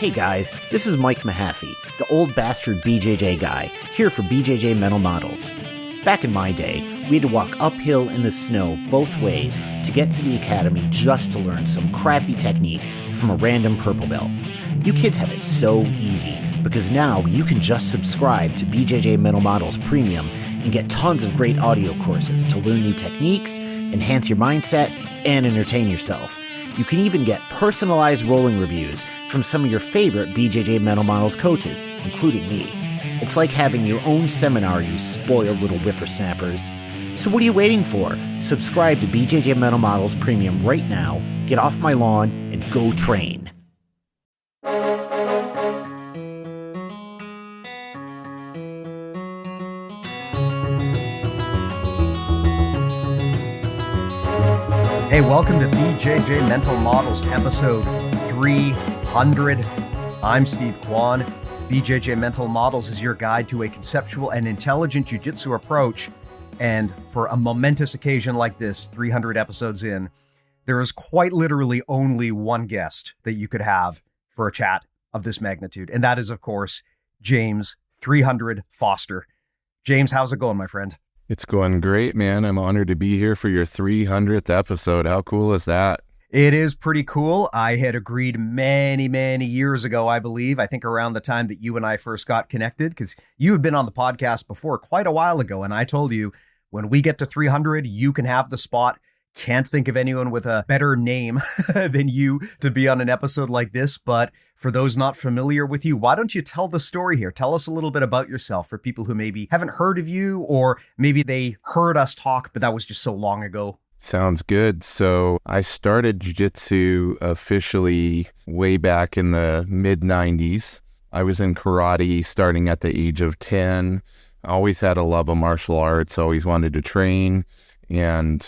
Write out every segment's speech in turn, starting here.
Hey guys, this is Mike Mahaffey, the old bastard BJJ guy, here for BJJ Mental Models. Back in my day, we had to walk uphill in the snow both ways to get to the academy just to learn some crappy technique from a random purple belt. You kids have it so easy because now you can just subscribe to BJJ Mental Models Premium and get tons of great audio courses to learn new techniques, enhance your mindset, and entertain yourself. You can even get personalized rolling reviews from some of your favorite BJJ Mental Models coaches, including me. It's like having your own seminar, you spoiled little whippersnappers. So what are you waiting for? Subscribe to BJJ Mental Models Premium right now, get off my lawn, and go train. Hey, welcome to BJJ Mental Models, episode 300. I'm Steve Kwan. BJJ Mental Models is your guide to a conceptual and intelligent jiu-jitsu approach. And for a momentous occasion like this, 300 episodes in, there is quite literally only one guest that you could have for a chat of this magnitude. And that is, of course, James 300 Foster. James, how's it going, my friend? It's going great, man. I'm honored to be here for your 300th episode. How cool is that? It is pretty cool. I had agreed many years ago, I believe, I think around the time that you and I first got connected, because you had been on the podcast before quite a while ago. And I told you, when we get to 300, you can have the spot. Can't think of anyone with a better name than you to be on an episode like this. But for those not familiar with you, why don't you tell the story here? Tell us a little bit about yourself for people who maybe haven't heard of you, or maybe they heard us talk, but that was just so long ago. Sounds good. So I started jiu-jitsu officially way back in the mid-90s. I was in karate starting at the age of 10. I always had a love of martial arts, always wanted to train, and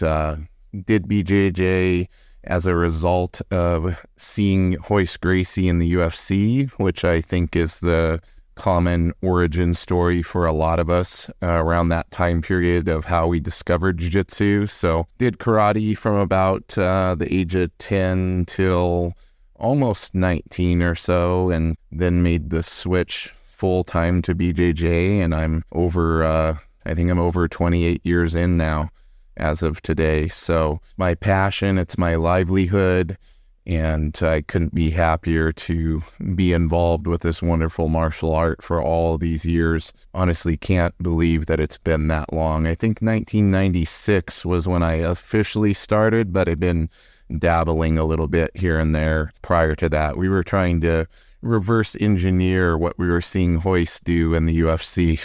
did BJJ as a result of seeing Royce Gracie in the UFC, which I think is the common origin story for a lot of us around that time period of how we discovered jiu-jitsu. So did karate from about the age of 10 till almost 19 or so, and then made the switch full-time to BJJ, and I'm over, I think I'm over 28 years in now as of today. So my passion, it's my livelihood, and I couldn't be happier to be involved with this wonderful martial art for all these years. Honestly, can't believe that it's been that long. I think 1996 was when I officially started, but I've been dabbling a little bit here and there prior to that. We were trying to reverse engineer what we were seeing Royce do in the UFC.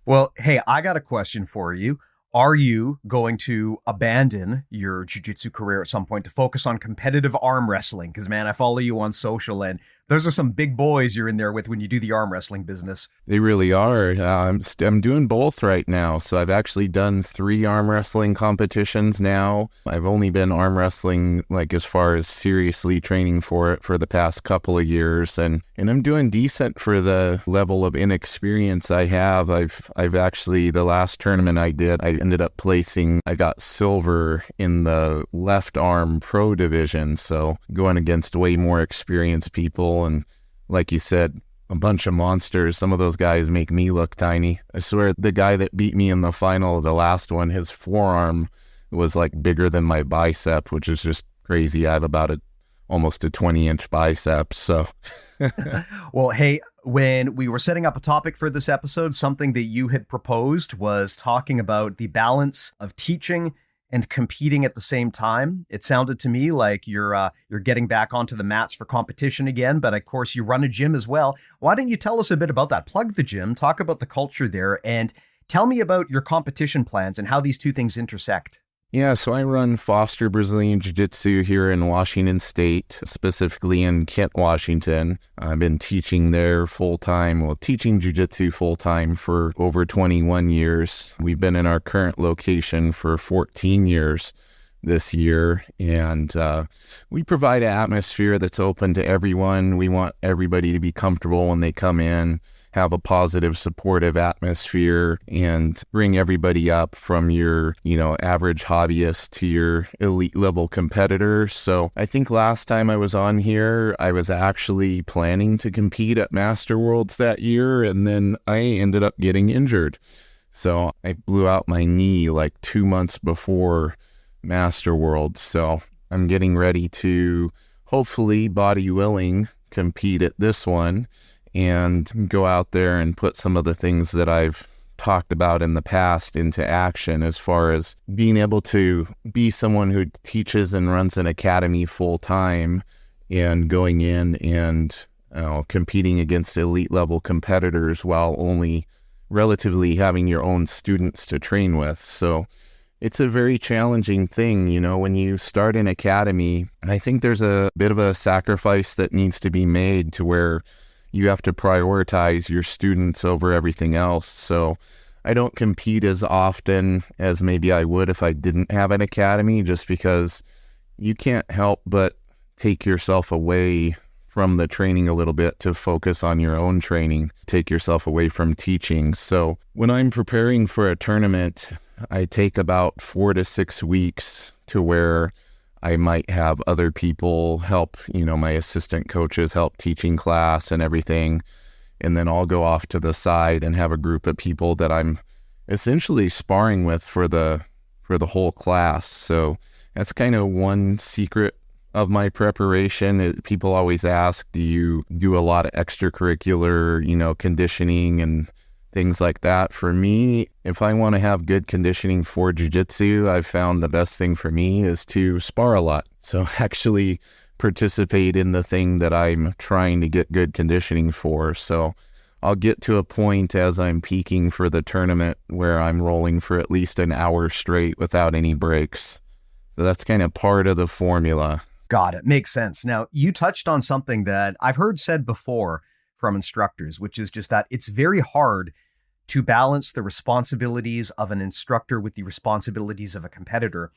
Well, hey, I got a question for you. Are you going to abandon your jiu-jitsu career at some point to focus on competitive arm wrestling? Because, man, I follow you on social, and those are some big boys you're in there with when you do the arm wrestling business. They really are. I'm doing both right now. So I've actually done 3 arm wrestling competitions now. I've only been arm wrestling, like, as far as seriously training for it for the past couple of years. And I'm doing decent for the level of inexperience I have. I've actually, the last tournament I did, I ended up placing, I got silver in the left arm pro division. So going against way more experienced people. And like you said, a bunch of monsters. Some of those guys make me look tiny. I swear the guy that beat me in the final, the last one, his forearm was like bigger than my bicep, which is just crazy. I have about almost a 20-inch bicep. So, well, hey, when we were setting up a topic for this episode, something that you had proposed was talking about the balance of teaching and competing at the same time. It sounded to me like you're getting back onto the mats for competition again, but of course you run a gym as well. Why don't you tell us a bit about that? Plug the gym, talk about the culture there, and tell me about your competition plans and how these two things intersect. Yeah, so I run Foster Brazilian Jiu-Jitsu here in Washington State, specifically in Kent, Washington. I've been teaching there full-time, teaching Jiu-Jitsu full-time for over 21 years. We've been in our current location for 14 years. this year. And we provide an atmosphere that's open to everyone. We want everybody to be comfortable when they come in, have a positive, supportive atmosphere, and bring everybody up from your, average hobbyist to your elite level competitor. So I think last time I was on here, I was actually planning to compete at Master Worlds that year, and then I ended up getting injured. So I blew out my knee like 2 months before Master Worlds. So I'm getting ready to, hopefully, body willing, compete at this one and go out there and put some of the things that I've talked about in the past into action, as far as being able to be someone who teaches and runs an academy full time and going in and competing against elite level competitors while only relatively having your own students to train with. So it's a very challenging thing, when you start an academy. And I think there's a bit of a sacrifice that needs to be made to where you have to prioritize your students over everything else. So I don't compete as often as maybe I would if I didn't have an academy, just because you can't help but take yourself away from the training a little bit to focus on your own training, take yourself away from teaching. So when I'm preparing for a tournament, I take about 4 to 6 weeks to where I might have other people help, my assistant coaches help teaching class and everything. And then I'll go off to the side and have a group of people that I'm essentially sparring with for the whole class. So that's kind of one secret of my preparation. People always ask, do you do a lot of extracurricular, conditioning and things like that? For me, if I want to have good conditioning for jiu-jitsu, I've found the best thing for me is to spar a lot. So actually participate in the thing that I'm trying to get good conditioning for. So I'll get to a point as I'm peaking for the tournament where I'm rolling for at least an hour straight without any breaks. So that's kind of part of the formula. Got it. Makes sense. Now, you touched on something that I've heard said before from instructors, which is just that it's very hard to balance the responsibilities of an instructor with the responsibilities of a competitor,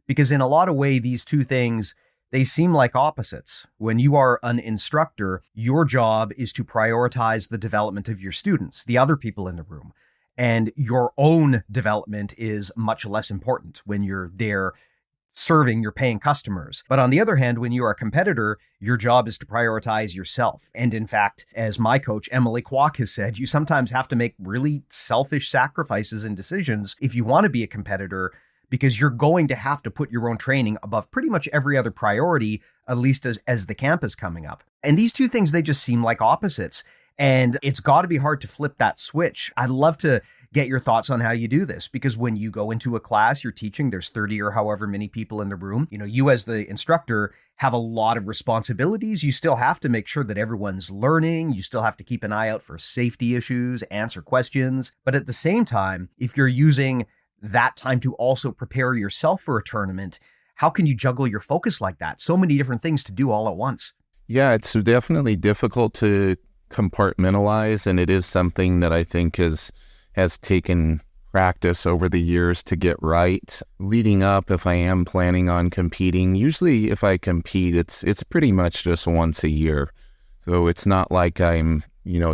because in a lot of ways, these two things, they seem like opposites. When you are an instructor, your job is to prioritize the development of your students, the other people in the room, and your own development is much less important when you're there serving your paying customers. But on the other hand, when you are a competitor, your job is to prioritize yourself. And in fact, as my coach, Emily Kwok, has said, you sometimes have to make really selfish sacrifices and decisions if you want to be a competitor, because you're going to have to put your own training above pretty much every other priority, at least as the camp is coming up. And these two things, they just seem like opposites. And it's got to be hard to flip that switch. I'd love to get your thoughts on how you do this, because when you go into a class, you're teaching, there's 30 or however many people in the room. You as the instructor have a lot of responsibilities. You still have to make sure that everyone's learning. You still have to keep an eye out for safety issues, answer questions. But at the same time, if you're using that time to also prepare yourself for a tournament, how can you juggle your focus like that? So many different things to do all at once. Yeah, it's definitely difficult to compartmentalize, and it is something that I think has taken practice over the years to get right. Leading up, if I am planning on competing, usually if I compete, it's pretty much just once a year. So it's not like I'm,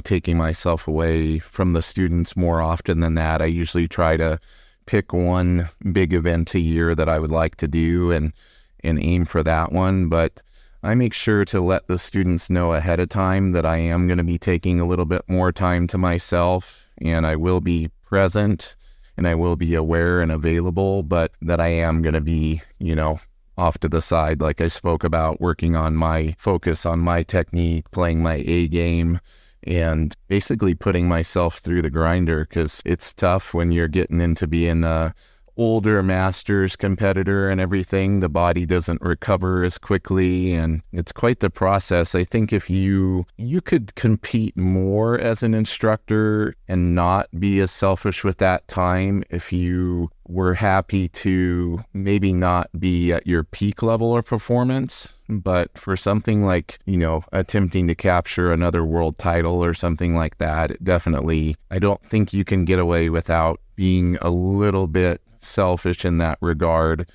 taking myself away from the students more often than that. I usually try to pick one big event a year that I would like to do and aim for that one. But I make sure to let the students know ahead of time that I am going to be taking a little bit more time to myself, and I will be present and I will be aware and available, but that I am going to be, off to the side, like I spoke about, working on my focus on my technique, playing my A game, and basically putting myself through the grinder, because it's tough when you're getting into being a older masters competitor and everything. The body doesn't recover as quickly, and it's quite the process. I think if you could compete more as an instructor and not be as selfish with that time, if you were happy to maybe not be at your peak level of performance, but for something like, attempting to capture another world title or something like that, definitely, I don't think you can get away without being a little bit selfish in that regard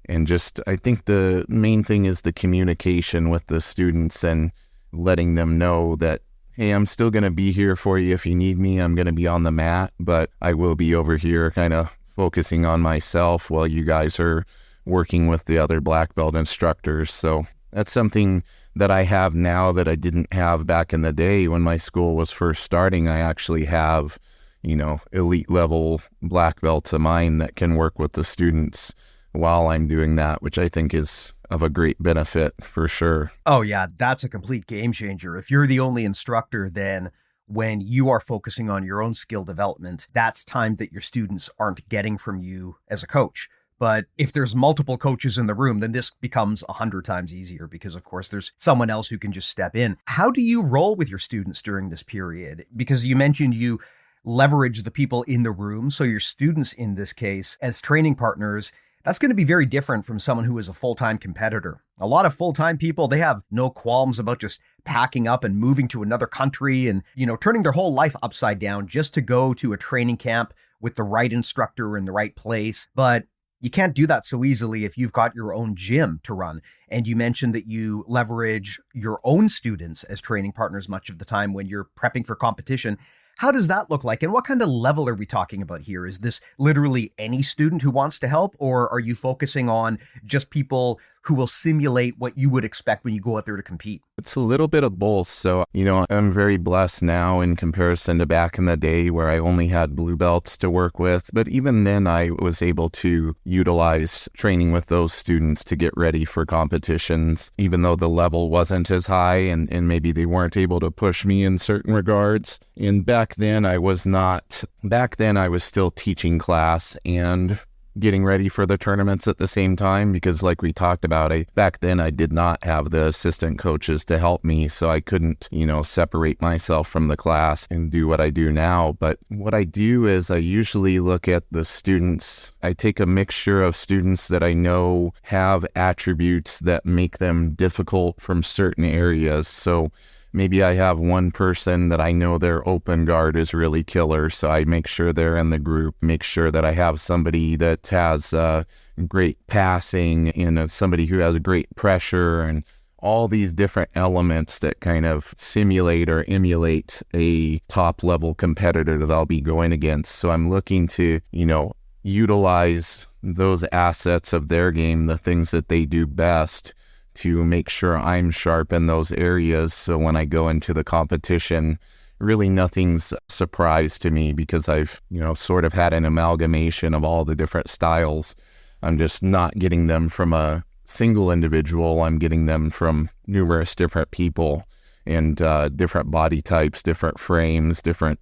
And just, I think the main thing is the communication with the students and letting them know that, hey, I'm still going to be here for you if you need me. I'm going to be on the mat, but I will be over here kind of focusing on myself while you guys are working with the other black belt instructors. So that's something that I have now that I didn't have back in the day when my school was first starting. I actually have, elite level black belts of mine that can work with the students while I'm doing that, which I think is of a great benefit for sure. Oh yeah, that's a complete game changer. If you're the only instructor, then when you are focusing on your own skill development, that's time that your students aren't getting from you as a coach. But if there's multiple coaches in the room, then this becomes 100 times easier because, of course, there's someone else who can just step in. How do you roll with your students during this period? Because you mentioned you leverage the people in the room. So your students in this case, as training partners, that's going to be very different from someone who is a full-time competitor. A lot of full-time people, they have no qualms about just packing up and moving to another country and, turning their whole life upside down just to go to a training camp with the right instructor in the right place. But you can't do that so easily if you've got your own gym to run. And you mentioned that you leverage your own students as training partners much of the time when you're prepping for competition. How does that look like? And what kind of level are we talking about here? Is this literally any student who wants to help, or are you focusing on just people who will simulate what you would expect when you go out there to compete? It's a little bit of both. So, I'm very blessed now in comparison to back in the day where I only had blue belts to work with. But even then, I was able to utilize training with those students to get ready for competitions, even though the level wasn't as high and maybe they weren't able to push me in certain regards. And back then, I was still teaching class and getting ready for the tournaments at the same time, because like we talked about, back then I did not have the assistant coaches to help me, so I couldn't, separate myself from the class and do what I do now. But what I do is I usually look at the students. I take a mixture of students that I know have attributes that make them difficult from certain areas. So maybe I have one person that I know their open guard is really killer, so I make sure they're in the group, make sure that I have somebody that has great passing and somebody who has great pressure and all these different elements that kind of simulate or emulate a top-level competitor that I'll be going against. So I'm looking to, utilize those assets of their game, the things that they do best, to make sure I'm sharp in those areas. So when I go into the competition, really nothing's a surprise to me because I've, sort of had an amalgamation of all the different styles. I'm just not getting them from a single individual. I'm getting them from numerous different people and different body types, different frames, different,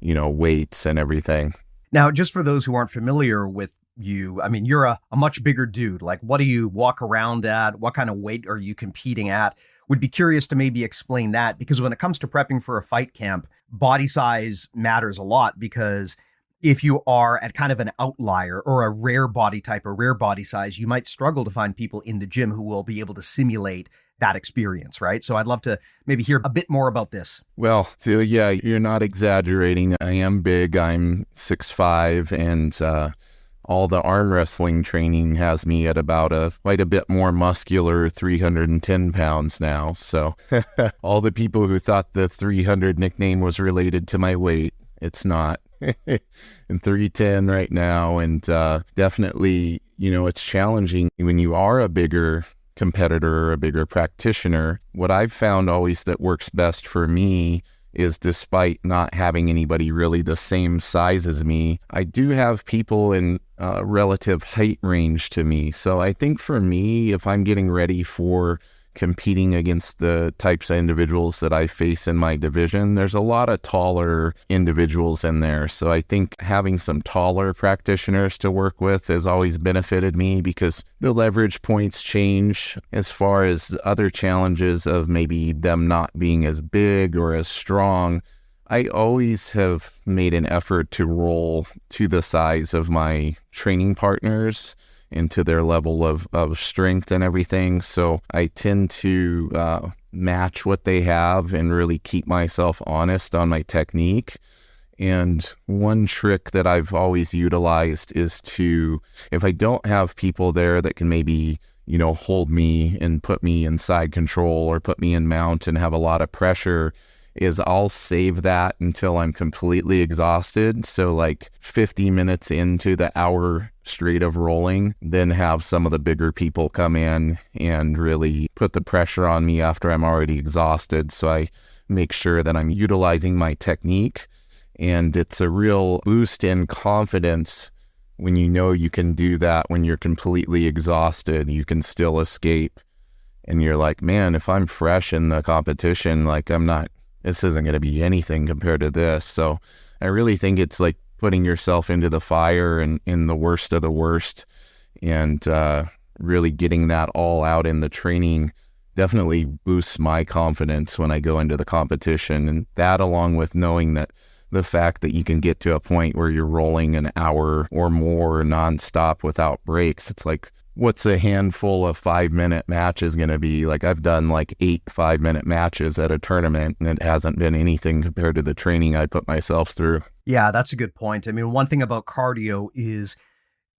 weights and everything. Now, just for those who aren't familiar with you, you're a much bigger dude. Like, what do you walk around at? What kind of weight are you competing at? Would be curious to maybe explain that, because when it comes to prepping for a fight camp, body size matters a lot, because if you are at kind of an outlier or a rare body type or rare body size, you might struggle to find people in the gym who will be able to simulate that experience, right? So I'd love to maybe hear a bit more about this. Well, so yeah, you're not exaggerating. I am big. I'm 6'5", and all the arm wrestling training has me at about quite a bit more muscular 310 pounds now. So all the people who thought the 300 nickname was related to my weight, it's not. I'm 310 right now, and definitely, it's challenging when you are a bigger competitor or a bigger practitioner. What I've found always that works best for me is, despite not having anybody really the same size as me, I do have people in relative height range to me. So I think for me, if I'm getting ready for competing against the types of individuals that I face in my division, there's a lot of taller individuals in there. So I think having some taller practitioners to work with has always benefited me, because the leverage points change as far as other challenges of maybe them not being as big or as strong. I always have made an effort to roll to the size of my training partners into their level of strength and everything. So I tend to match what they have and really keep myself honest on my technique. And one trick that I've always utilized is to, if I don't have people there that can maybe, hold me and put me in side control or put me in mount and have a lot of pressure, is I'll save that until I'm completely exhausted. So like 50 minutes into the hour straight of rolling, then have some of the bigger people come in and really put the pressure on me after I'm already exhausted. So I make sure that I'm utilizing my technique, and it's a real boost in confidence when you know you can do that when you're completely exhausted. You can still escape, and you're like, man, if I'm fresh in the competition, like this isn't going to be anything compared to this. So I really think it's like putting yourself into the fire and in the worst of the worst, and really getting that all out in the training definitely boosts my confidence when I go into the competition. And that, along with knowing that the fact that you can get to a point where you're rolling an hour or more nonstop without breaks, it's like, what's a handful of 5-minute matches going to be? Like, I've done like 8 5-minute matches at a tournament, and it hasn't been anything compared to the training I put myself through. Yeah, that's a good point. I mean, one thing about cardio is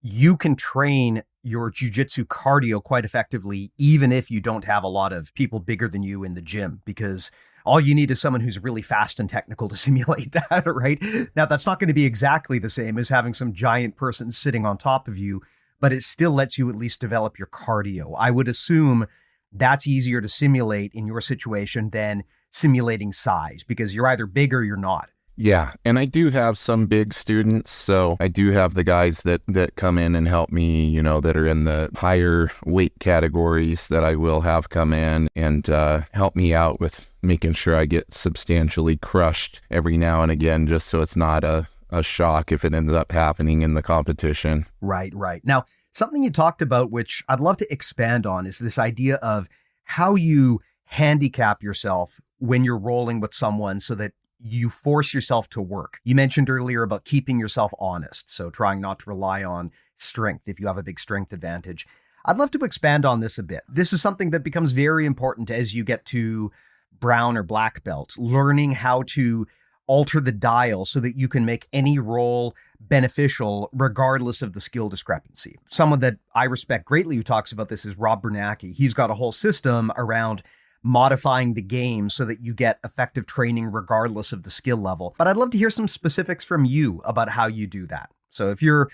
you can train your jiu-jitsu cardio quite effectively, even if you don't have a lot of people bigger than you in the gym, because all you need is someone who's really fast and technical to simulate that, right? Now, that's not going to be exactly the same as having some giant person sitting on top of you, but it still lets you at least develop your cardio. I would assume that's easier to simulate in your situation than simulating size, because you're either big or you're not. Yeah, and I do have some big students, so I do have the guys that come in and help me, that are in the higher weight categories that I will have come in and help me out with making sure I get substantially crushed every now and again, just so it's not a shock if it ends up happening in the competition. Right. Now, something you talked about, which I'd love to expand on, is this idea of how you handicap yourself when you're rolling with someone so that you force yourself to work. You mentioned earlier about keeping yourself honest, so trying not to rely on strength if you have a big strength advantage. I'd love to expand on this a bit. This is something that becomes very important as you get to brown or black belt, learning how to alter the dial so that you can make any roll beneficial regardless of the skill discrepancy. Someone that I respect greatly who talks about this is Rob Bernanke. He's got a whole system around modifying the game so that you get effective training regardless of the skill level. But I'd love to hear some specifics from you about how you do that. So if you're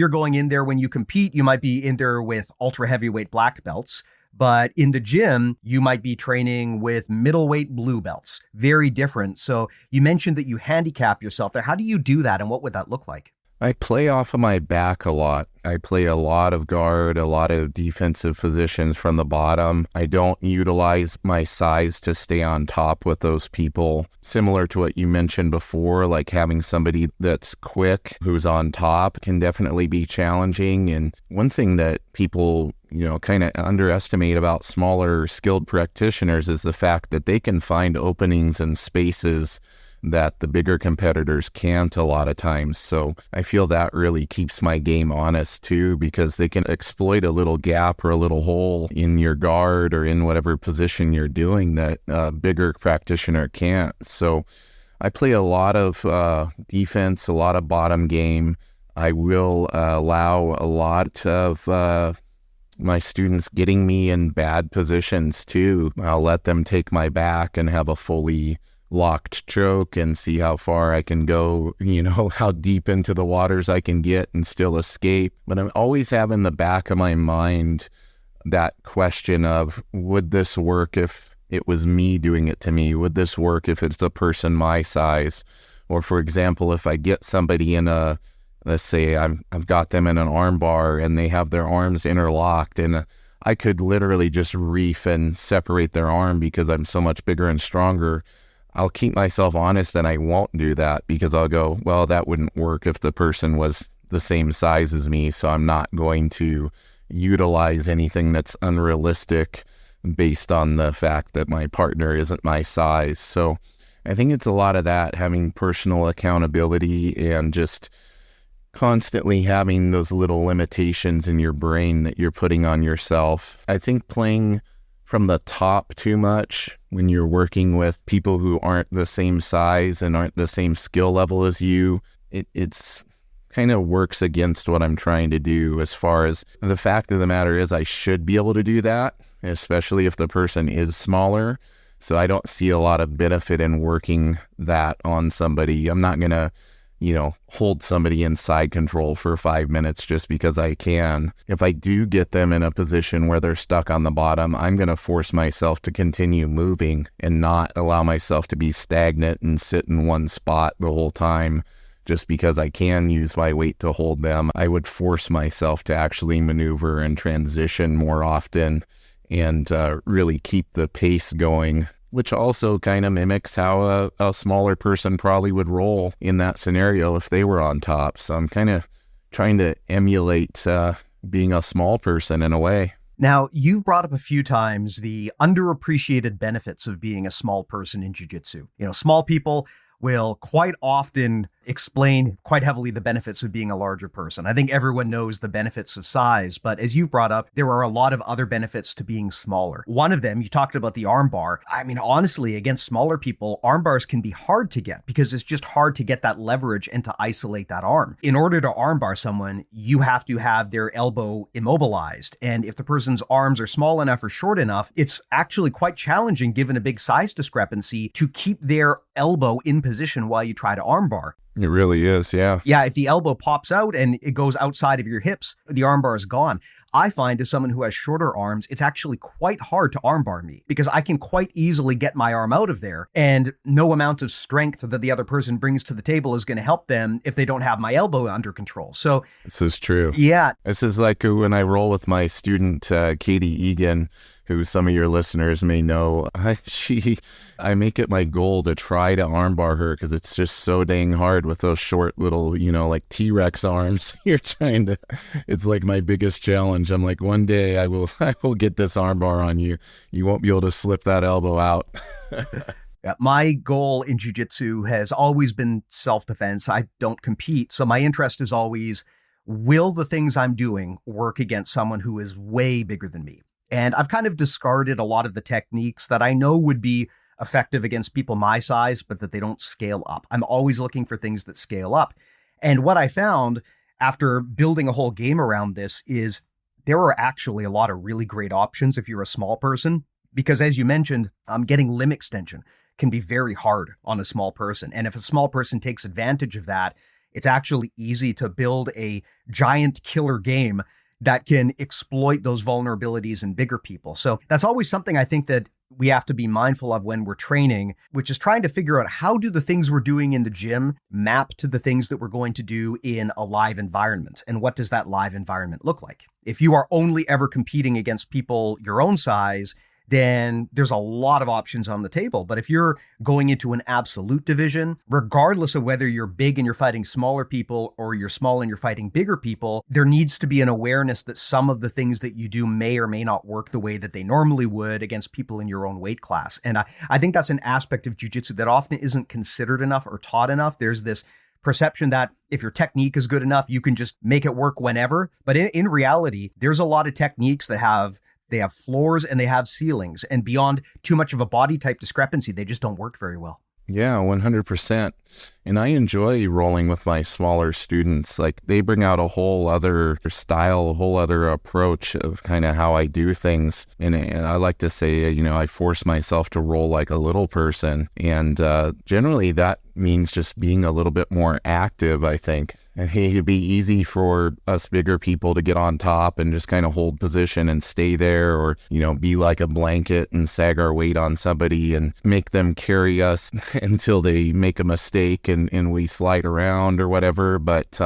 going in there when you compete, you might be in there with ultra heavyweight black belts, but in the gym, you might be training with middleweight blue belts. Very different. So you mentioned that you handicap yourself there. How do you do that, and what would that look like? I play off of my back a lot. I play a lot of guard, a lot of defensive positions from the bottom. I don't utilize my size to stay on top with those people. Similar to what you mentioned before, like having somebody that's quick, who's on top, can definitely be challenging. And one thing that people, kind of underestimate about smaller skilled practitioners is the fact that they can find openings and spaces that the bigger competitors can't a lot of times. So I feel that really keeps my game honest too, because they can exploit a little gap or a little hole in your guard or in whatever position you're doing that a bigger practitioner can't. So I play a lot of defense, a lot of bottom game. I will allow a lot of my students getting me in bad positions too. I'll let them take my back and have a fully locked choke and see how far I can go, how deep into the waters I can get and still escape. But I'm always having the back of my mind that question of, would this work if it was me doing it to me? Would this work if it's a person my size? Or for example, if I get somebody in let's say I've got them in an arm bar and they have their arms interlocked, and I could literally just reef and separate their arm because I'm so much bigger and stronger. I'll keep myself honest and I won't do that because I'll go, well, that wouldn't work if the person was the same size as me. So I'm not going to utilize anything that's unrealistic based on the fact that my partner isn't my size. So I think it's a lot of that, having personal accountability and just constantly having those little limitations in your brain that you're putting on yourself. I think playing from the top too much when you're working with people who aren't the same size and aren't the same skill level as you, it's kind of works against what I'm trying to do. As far as the fact of the matter is, I should be able to do that, especially if the person is smaller. So I don't see a lot of benefit in working that on somebody. I'm not going to, hold somebody in side control for 5 minutes just because I can. If I do get them in a position where they're stuck on the bottom, I'm going to force myself to continue moving and not allow myself to be stagnant and sit in one spot the whole time. Just because I can use my weight to hold them, I would force myself to actually maneuver and transition more often and really keep the pace going, which also kind of mimics how a smaller person probably would roll in that scenario if they were on top. So I'm kind of trying to emulate being a small person in a way. Now, you've brought up a few times the underappreciated benefits of being a small person in jiu-jitsu. Small people will quite often explain quite heavily the benefits of being a larger person. I think everyone knows the benefits of size, but as you brought up, there are a lot of other benefits to being smaller. One of them, you talked about the arm bar. I mean, honestly, against smaller people, arm bars can be hard to get because it's just hard to get that leverage and to isolate that arm. In order to arm bar someone, you have to have their elbow immobilized. And if the person's arms are small enough or short enough, it's actually quite challenging, given a big size discrepancy, to keep their elbow in position while you try to arm bar. It really is, yeah. Yeah, if the elbow pops out and it goes outside of your hips, the armbar is gone. I find as someone who has shorter arms, it's actually quite hard to armbar me because I can quite easily get my arm out of there, and no amount of strength that the other person brings to the table is going to help them if they don't have my elbow under control. So this is true. Yeah. This is like when I roll with my student, Katie Egan, who some of your listeners may know. I make it my goal to try to armbar her because it's just so dang hard with those short little, like T-Rex arms. It's like my biggest challenge. I'm like, one day I will get this armbar on you. You won't be able to slip that elbow out. Yeah, my goal in jiu-jitsu has always been self-defense. I don't compete. So my interest is always, will the things I'm doing work against someone who is way bigger than me? And I've kind of discarded a lot of the techniques that I know would be effective against people my size, but that they don't scale up. I'm always looking for things that scale up. And what I found after building a whole game around this is there are actually a lot of really great options if you're a small person, because as you mentioned, getting limb extension can be very hard on a small person. And if a small person takes advantage of that, it's actually easy to build a giant killer game that can exploit those vulnerabilities in bigger people. So that's always something I think that we have to be mindful of when we're training, which is trying to figure out how do the things we're doing in the gym map to the things that we're going to do in a live environment? And what does that live environment look like? If you are only ever competing against people your own size, then there's a lot of options on the table. But if you're going into an absolute division, regardless of whether you're big and you're fighting smaller people or you're small and you're fighting bigger people, there needs to be an awareness that some of the things that you do may or may not work the way that they normally would against people in your own weight class. And I think that's an aspect of jiu-jitsu that often isn't considered enough or taught enough. There's this perception that if your technique is good enough, you can just make it work whenever. But in reality, there's a lot of techniques that have floors and they have ceilings, and beyond too much of a body type discrepancy, they just don't work very well. Yeah, 100%. And I enjoy rolling with my smaller students. Like, they bring out a whole other style, a whole other approach of kind of how I do things. And I like to say, I force myself to roll like a little person. And generally that means just being a little bit more active, I think. It'd be easy for us bigger people to get on top and just kind of hold position and stay there, or, be like a blanket and sag our weight on somebody and make them carry us until they make a mistake and we slide around or whatever. But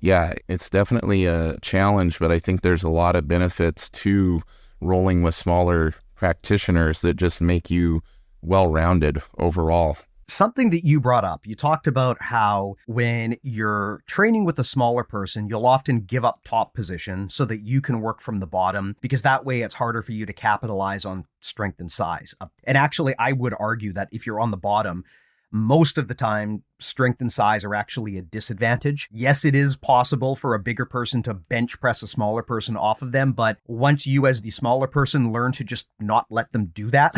yeah, it's definitely a challenge, but I think there's a lot of benefits to rolling with smaller practitioners that just make you well-rounded overall. Something that you brought up, you talked about how when you're training with a smaller person, you'll often give up top position so that you can work from the bottom, because that way it's harder for you to capitalize on strength and size. And actually, I would argue that if you're on the bottom, most of the time, strength and size are actually a disadvantage. Yes, it is possible for a bigger person to bench press a smaller person off of them, but once you as the smaller person learn to just not let them do that,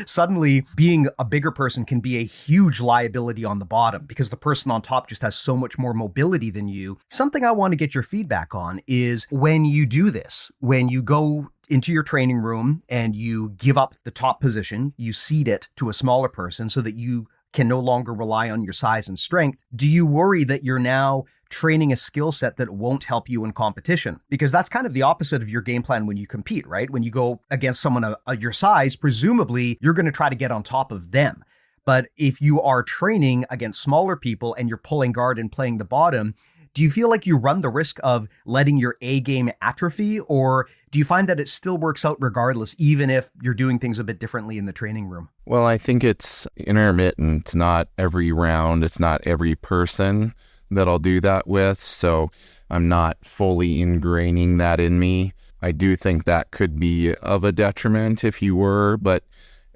suddenly being a bigger person can be a huge liability on the bottom because the person on top just has so much more mobility than you. Something I want to get your feedback on is when you do this, when you go into your training room and you give up the top position, you cede it to a smaller person so that you can no longer rely on your size and strength. Do you worry that you're now training a skill set that won't help you in competition? Because that's kind of the opposite of your game plan when you compete, right? When you go against someone your size, presumably you're going to try to get on top of them. But if you are training against smaller people and you're pulling guard and playing the bottom, do you feel like you run the risk of letting your A game atrophy, or do you find that it still works out regardless, even if you're doing things a bit differently in the training room? Well, I think it's intermittent, not every round. It's not every person that I'll do that with. So I'm not fully ingraining that in me. I do think that could be of a detriment if you were, but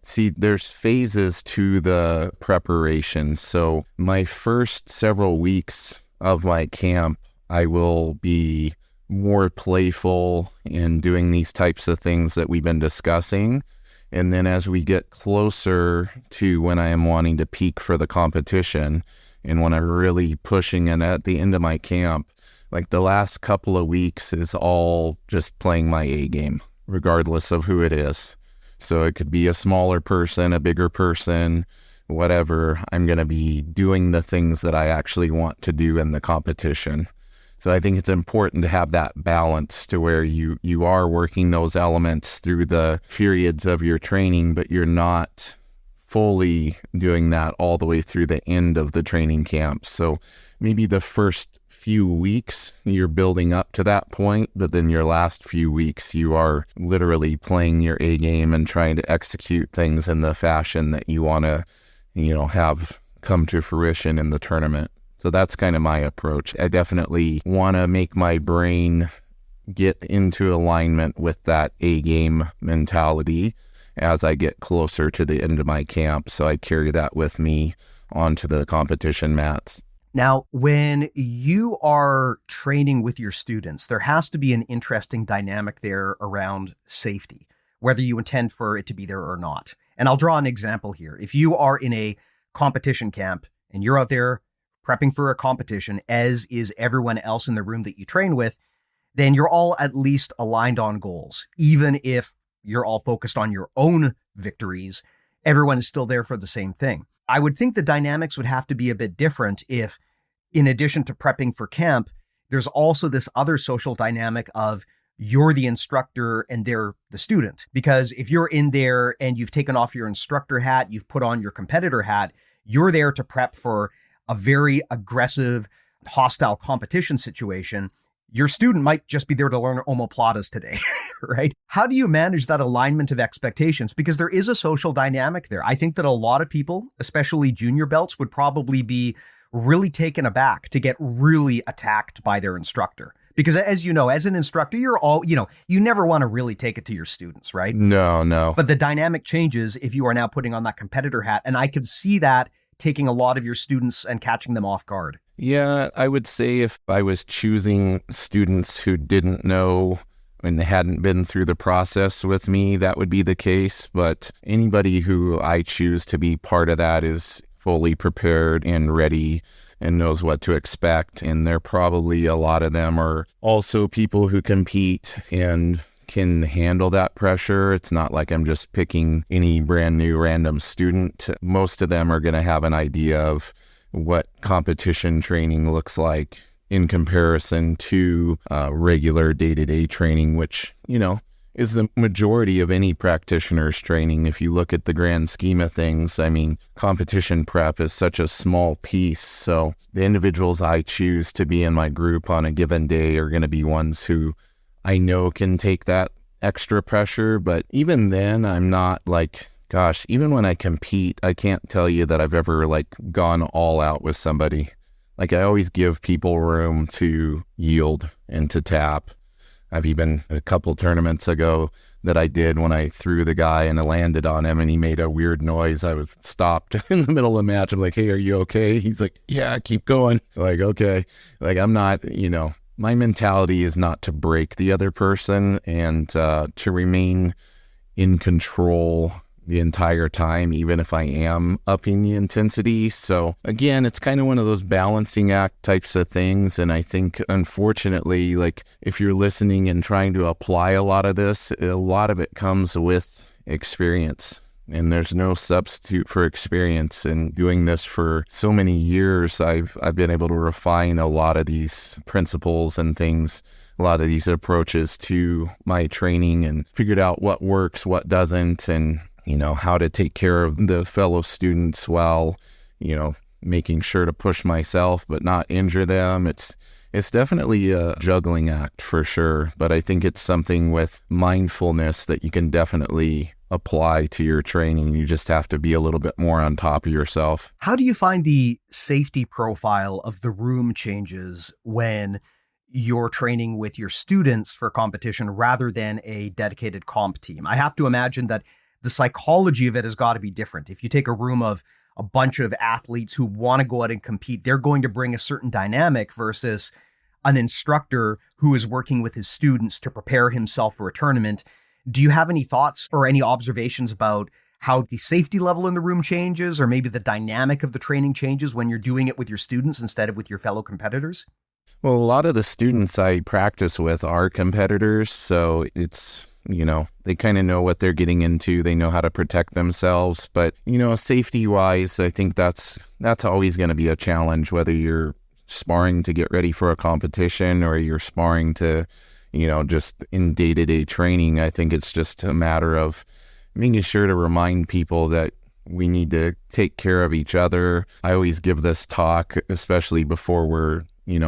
see, there's phases to the preparation. So my first several weeks of my camp, I will be more playful in doing these types of things that we've been discussing. And then as we get closer to when I am wanting to peak for the competition and when I'm really pushing it at the end of my camp, like the last couple of weeks is all just playing my A game, regardless of who it is. So it could be a smaller person, a bigger person, whatever. I'm going to be doing the things that I actually want to do in the competition. So I think it's important to have that balance to where you are working those elements through the periods of your training, but you're not fully doing that all the way through the end of the training camp. So maybe the first few weeks you're building up to that point, but then your last few weeks you are literally playing your A game and trying to execute things in the fashion that you want to, have come to fruition in the tournament. So that's kind of my approach. I definitely want to make my brain get into alignment with that A game mentality as I get closer to the end of my camp. So I carry that with me onto the competition mats. Now, when you are training with your students, there has to be an interesting dynamic there around safety, whether you intend for it to be there or not. And I'll draw an example here. If you are in a competition camp and you're out there prepping for a competition, as is everyone else in the room that you train with, then you're all at least aligned on goals. Even if you're all focused on your own victories, everyone is still there for the same thing. I would think the dynamics would have to be a bit different if, in addition to prepping for camp, there's also this other social dynamic of you're the instructor and they're the student. Because if you're in there and you've taken off your instructor hat, you've put on your competitor hat, you're there to prep for a very aggressive, hostile competition situation. Your student might just be there to learn omoplatas today, right? How do you manage that alignment of expectations? Because there is a social dynamic there. I think that a lot of people, especially junior belts, would probably be really taken aback to get really attacked by their instructor. Because as you know, as an instructor, you never want to really take it to your students, right? No. But the dynamic changes if you are now putting on that competitor hat. And I could see that taking a lot of your students and catching them off guard. Yeah, I would say if I was choosing students who didn't know and hadn't been through the process with me, that would be the case. But anybody who I choose to be part of that is fully prepared and ready and knows what to expect. And they're probably, a lot of them are also people who compete and can handle that pressure. It's not like I'm just picking any brand new random student. Most of them are going to have an idea of what competition training looks like in comparison to regular day-to-day training, which, is the majority of any practitioner's training. If you look at the grand scheme of things, I mean, competition prep is such a small piece. So the individuals I choose to be in my group on a given day are going to be ones who I know can take that extra pressure. But even then, I'm not like, gosh, even when I compete, I can't tell you that I've ever gone all out with somebody. I always give people room to yield and to tap. I've even, a couple tournaments ago, that I did when I threw the guy and I landed on him and he made a weird noise. I was stopped in the middle of the match. I'm like, hey, are you okay? He's like, yeah, keep going. Like, okay. Like, I'm not, my mentality is not to break the other person and to remain in control the entire time, even if I am upping the intensity. So again, it's kind of one of those balancing act types of things. And I think, unfortunately, like if you're listening and trying to apply a lot of this, a lot of it comes with experience. And there's no substitute for experience. And doing this for so many years, I've been able to refine a lot of these principles and things, a lot of these approaches to my training, and figured out what works, what doesn't, and how to take care of the fellow students while, making sure to push myself but not injure them. It's definitely a juggling act for sure, but I think it's something with mindfulness that you can definitely apply to your training. You just have to be a little bit more on top of yourself. How do you find the safety profile of the room changes when you're training with your students for competition rather than a dedicated comp team? I have to imagine that the psychology of it has got to be different. If you take a room of a bunch of athletes who want to go out and compete, they're going to bring a certain dynamic versus an instructor who is working with his students to prepare himself for a tournament. Do you have any thoughts or any observations about how the safety level in the room changes, or maybe the dynamic of the training changes when you're doing it with your students instead of with your fellow competitors? Well, a lot of the students I practice with are competitors, so it's they kind of know what they're getting into. They know how to protect themselves. But, safety-wise, I think that's always going to be a challenge, whether you're sparring to get ready for a competition or you're sparring to, just in day-to-day training. I think it's just a matter of making sure to remind people that we need to take care of each other. I always give this talk, especially before we're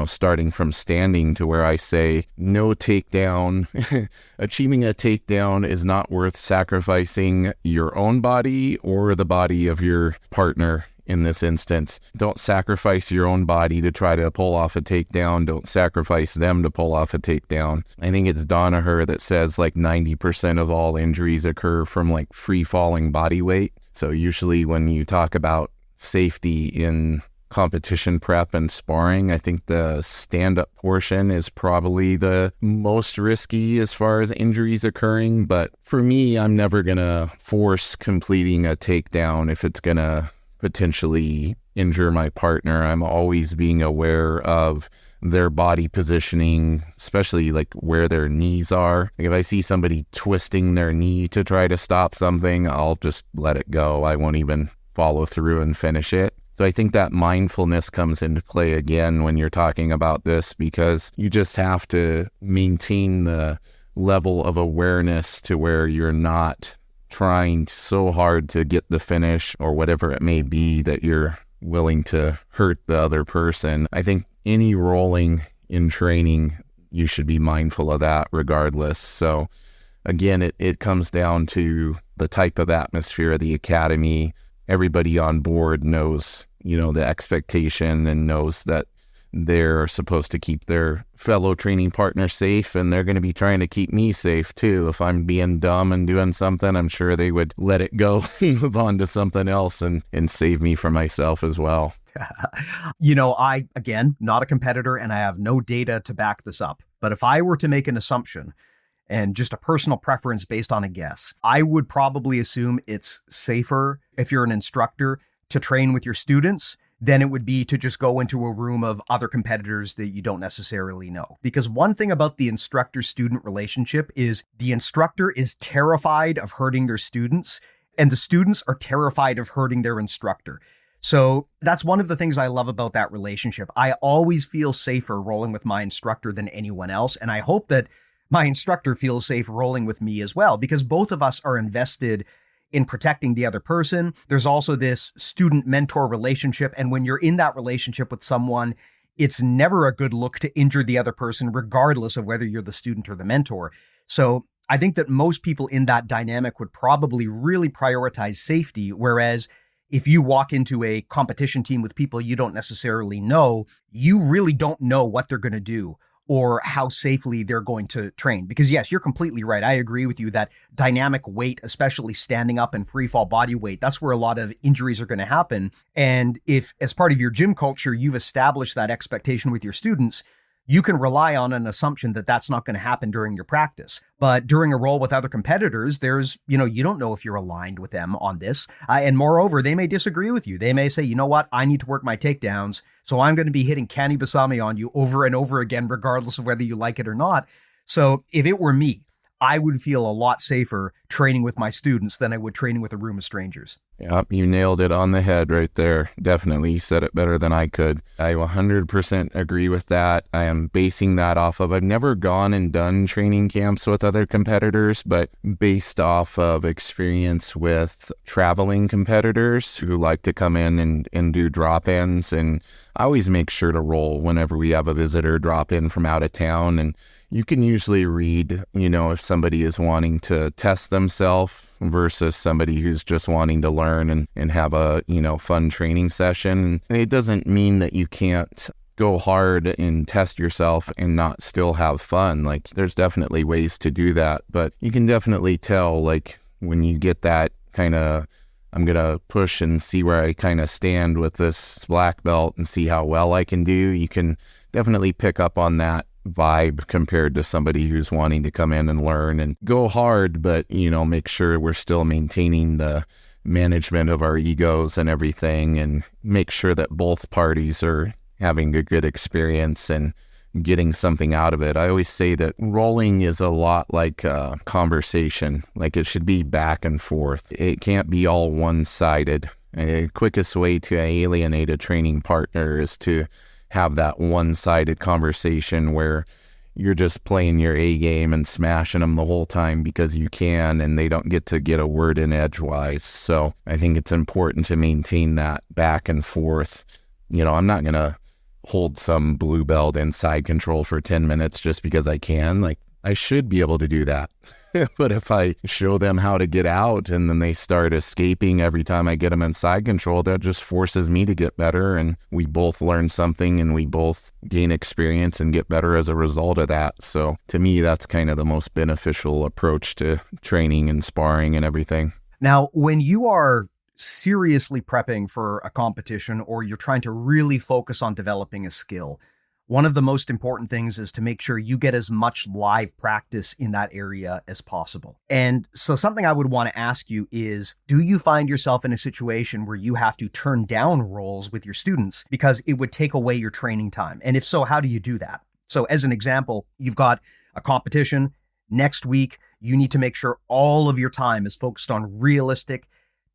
starting from standing, to where I say, no takedown. Achieving a takedown is not worth sacrificing your own body or the body of your partner in this instance. Don't sacrifice your own body to try to pull off a takedown. Don't sacrifice them to pull off a takedown. I think it's Danaher that says like 90% of all injuries occur from like free falling body weight. So usually when you talk about safety in competition prep and sparring, I think the stand-up portion is probably the most risky as far as injuries occurring. But for me, I'm never going to force completing a takedown if it's going to potentially injure my partner. I'm always being aware of their body positioning, especially like where their knees are. Like if I see somebody twisting their knee to try to stop something, I'll just let it go. I won't even follow through and finish it. So I think that mindfulness comes into play again when you're talking about this, because you just have to maintain the level of awareness to where you're not trying so hard to get the finish or whatever it may be that you're willing to hurt the other person. I think any rolling in training, you should be mindful of that regardless. So again, it comes down to the type of atmosphere of the academy. Everybody on board knows, the expectation and knows that they're supposed to keep their fellow training partner safe, and they're going to be trying to keep me safe too. If I'm being dumb and doing something, I'm sure they would let it go and move on to something else and save me from myself as well. I, again, not a competitor, and I have no data to back this up. But if I were to make an assumption and just a personal preference based on a guess, I would probably assume it's safer if you're an instructor to train with your students than it would be to just go into a room of other competitors that you don't necessarily know. Because one thing about the instructor-student relationship is the instructor is terrified of hurting their students, and the students are terrified of hurting their instructor. So that's one of the things I love about that relationship. I always feel safer rolling with my instructor than anyone else, and I hope that my instructor feels safe rolling with me as well, because both of us are invested in protecting the other person. There's also this student-mentor relationship, and when you're in that relationship with someone, it's never a good look to injure the other person, regardless of whether you're the student or the mentor. So I think that most people in that dynamic would probably really prioritize safety, whereas if you walk into a competition team with people you don't necessarily know, you really don't know what they're going to do or how safely they're going to train. Because yes, you're completely right. I agree with you that dynamic weight, especially standing up and free fall body weight, that's where a lot of injuries are going to happen. And if as part of your gym culture, you've established that expectation with your students, you can rely on an assumption that that's not going to happen during your practice. But during a roll with other competitors, there's, you don't know if you're aligned with them on this. And moreover, they may disagree with you. They may say, you know what, I need to work my takedowns, so I'm going to be hitting Kani Basami on you over and over again, regardless of whether you like it or not. So if it were me, I would feel a lot safer training with my students than I would training with a room of strangers. Yep, you nailed it on the head right there. Definitely, you said it better than I could. I 100% agree with that. I am basing that off of, I've never gone and done training camps with other competitors, but based off of experience with traveling competitors who like to come in and do drop-ins. And I always make sure to roll whenever we have a visitor drop in from out of town. And you can usually read, if somebody is wanting to test themselves versus somebody who's just wanting to learn and have a, fun training session. And it doesn't mean that you can't go hard and test yourself and not still have fun. Like, there's definitely ways to do that, but you can definitely tell, like, when you get that kind of, I'm going to push and see where I kind of stand with this black belt and see how well I can do. You can definitely pick up on that vibe compared to somebody who's wanting to come in and learn and go hard, but, make sure we're still maintaining the management of our egos and everything, and make sure that both parties are having a good experience and getting something out of it. I always say that rolling is a lot like a conversation. Like, it should be back and forth. It can't be all one-sided. The quickest way to alienate a training partner is to have that one-sided conversation where you're just playing your A game and smashing them the whole time because you can, and they don't get to get a word in edgewise. So I think it's important to maintain that back and forth. I'm not going to hold some blue belt in side control for 10 minutes just because I can. Like, I should be able to do that. But if I show them how to get out and then they start escaping every time I get them in side control, that just forces me to get better, and we both learn something and we both gain experience and get better as a result of that. So to me, that's kind of the most beneficial approach to training and sparring and everything. Now, when you are seriously prepping for a competition or you're trying to really focus on developing a skill, one of the most important things is to make sure you get as much live practice in that area as possible. And so something I would want to ask you is, do you find yourself in a situation where you have to turn down roles with your students because it would take away your training time? And if so, how do you do that? So as an example, you've got a competition next week. You need to make sure all of your time is focused on realistic,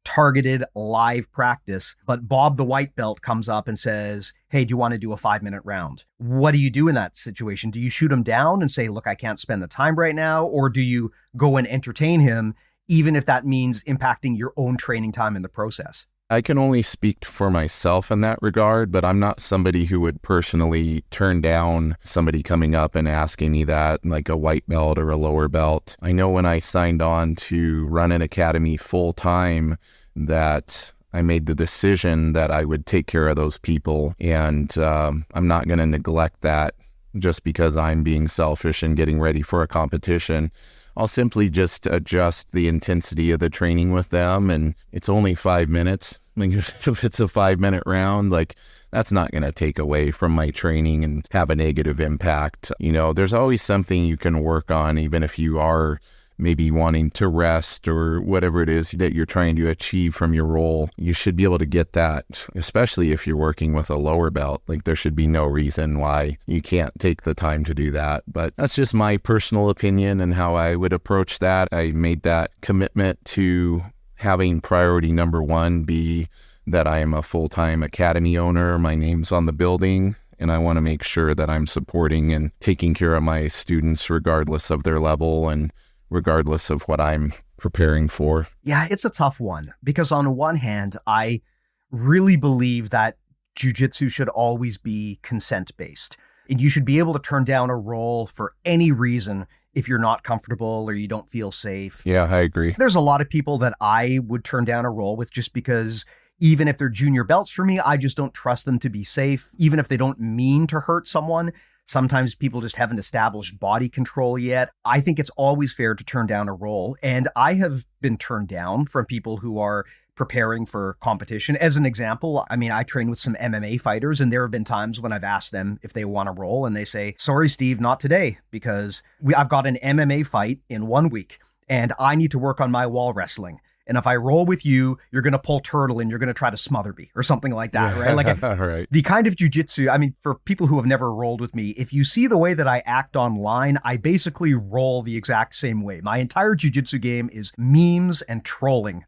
targeted live practice, but Bob the white belt comes up and says, hey, do you want to do a 5-minute round? What do you do in that situation? Do you shoot him down and say, look, I can't spend the time right now? Or do you go and entertain him, even if that means impacting your own training time in the process? I can only speak for myself in that regard, but I'm not somebody who would personally turn down somebody coming up and asking me that, like a white belt or a lower belt. I know when I signed on to run an academy full time that I made the decision that I would take care of those people, and I'm not going to neglect that just because I'm being selfish and getting ready for a competition. I'll simply just adjust the intensity of the training with them, and it's only 5 minutes. I mean, if it's a 5-minute round, like, that's not going to take away from my training and have a negative impact. There's always something you can work on, even if you are maybe wanting to rest or whatever it is that you're trying to achieve from your role. You should be able to get that, especially if you're working with a lower belt. Like, there should be no reason why you can't take the time to do that. But that's just my personal opinion and how I would approach that. I made that commitment to having priority number one be that I am a full-time academy owner. My name's on the building, and I want to make sure that I'm supporting and taking care of my students regardless of their level and regardless of what I'm preparing for. Yeah, it's a tough one because on one hand, I really believe that jiu-jitsu should always be consent-based. And you should be able to turn down a role for any reason if you're not comfortable or you don't feel safe. Yeah, I agree. There's a lot of people that I would turn down a role with just because even if they're junior belts for me, I just don't trust them to be safe. Even if they don't mean to hurt someone, Sometimes people just haven't established body control yet. I think it's always fair to turn down a roll. And I have been turned down from people who are preparing for competition. As an example, I mean, I train with some MMA fighters, and there have been times when I've asked them if they want to roll, and they say, sorry, Steve, not today, because I've got an MMA fight in 1 week, and I need to work on my wall wrestling. And if I roll with you, you're going to pull turtle and you're going to try to smother me or something like that, right? Like right. The kind of jiu-jitsu, I mean, for people who have never rolled with me, if you see the way that I act online, I basically roll the exact same way. My entire jiu-jitsu game is memes and trolling,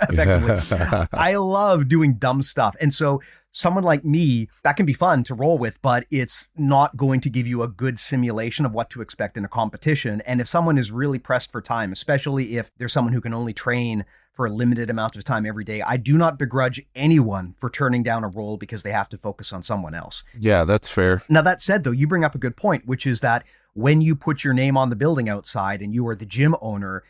effectively. I love doing dumb stuff. And so someone like me, that can be fun to roll with, but it's not going to give you a good simulation of what to expect in a competition. And if someone is really pressed for time, especially if there's someone who can only train for a limited amount of time every day, I do not begrudge anyone for turning down a roll because they have to focus on someone else. Yeah, that's fair. Now, that said, though, you bring up a good point, which is that when you put your name on the building outside and you are the gym owner,